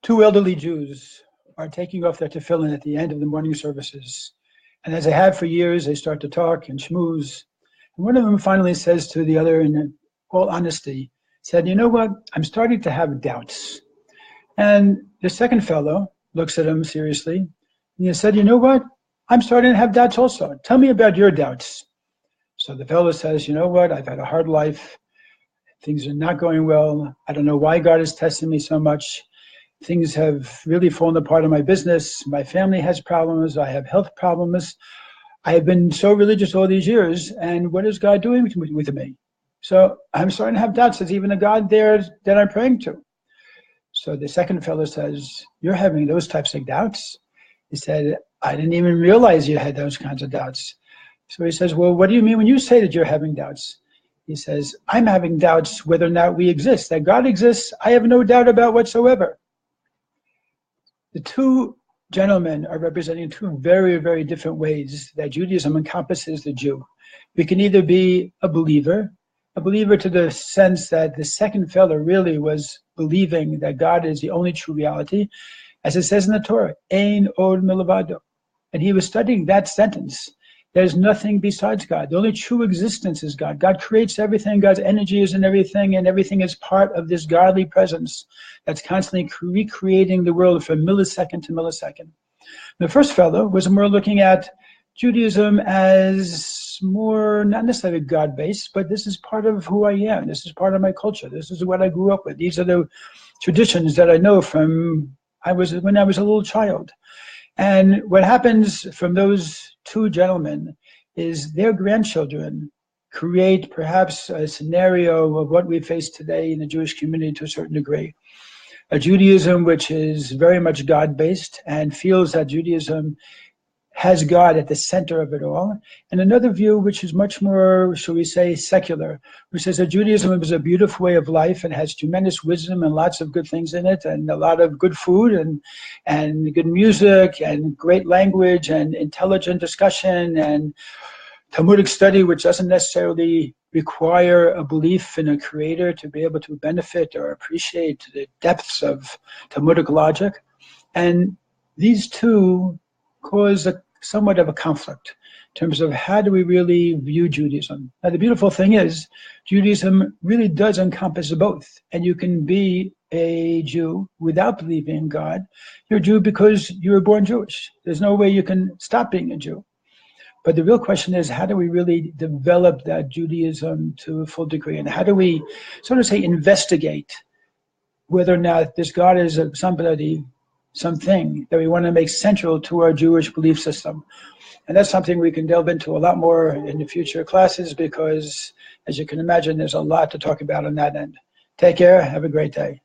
Two elderly Jews are taking off their tefillin at the end of the morning services. And as they have for years, they start to talk and schmooze. And one of them finally says to the other, in all honesty, said, "You know what? I'm starting to have doubts." And the second fellow looks at him seriously, and he said, "You know what? I'm starting to have doubts also. Tell me about your doubts." So the fellow says, "You know what? I've had a hard life. Things are not going well. I don't know why God is testing me so much. Things have really fallen apart in my business. My family has problems. I have health problems. I have been so religious all these years, and what is God doing with me? So I'm starting to have doubts. There's even a God there that I'm praying to." So the second fellow says, "You're having those types of doubts?" He said, "I didn't even realize you had those kinds of doubts." So he says, "Well, what do you mean when you say that you're having doubts?" He says, "I'm having doubts whether or not we exist. That God exists, I have no doubt about whatsoever." The two gentlemen are representing two very, very different ways that Judaism encompasses the Jew. We can either be a believer to the sense that the second fellow really was believing that God is the only true reality, as it says in the Torah, Ein od milvado. And he was studying that sentence. There's nothing besides God. The only true existence is God. God creates everything. God's energy is in everything, and everything is part of this godly presence that's constantly recreating the world from millisecond to millisecond. The first fellow was more looking at Judaism as more, not necessarily God-based, but this is part of who I am. This is part of my culture. This is what I grew up with. These are the traditions that I know from when I was a little child. And what happens from those two gentlemen is their grandchildren create perhaps a scenario of what we face today in the Jewish community to a certain degree. A Judaism which is very much God-based and feels that Judaism has God at the center of it all. And another view which is much more, shall we say, secular, which says that Judaism is a beautiful way of life and has tremendous wisdom and lots of good things in it, and a lot of good food and good music and great language and intelligent discussion and Talmudic study, which doesn't necessarily require a belief in a creator to be able to benefit or appreciate the depths of Talmudic logic. And these two cause somewhat of a conflict in terms of how do we really view Judaism. Now, the beautiful thing is, Judaism really does encompass both. And you can be a Jew without believing in God. You're a Jew because you were born Jewish. There's no way you can stop being a Jew. But the real question is, how do we really develop that Judaism to a full degree? And how do we, so to say, investigate whether or not this God is something that we want to make central to our Jewish belief system? And that's something we can delve into a lot more in the future classes, because, as you can imagine, there's a lot to talk about on that end. Take care. Have a great day.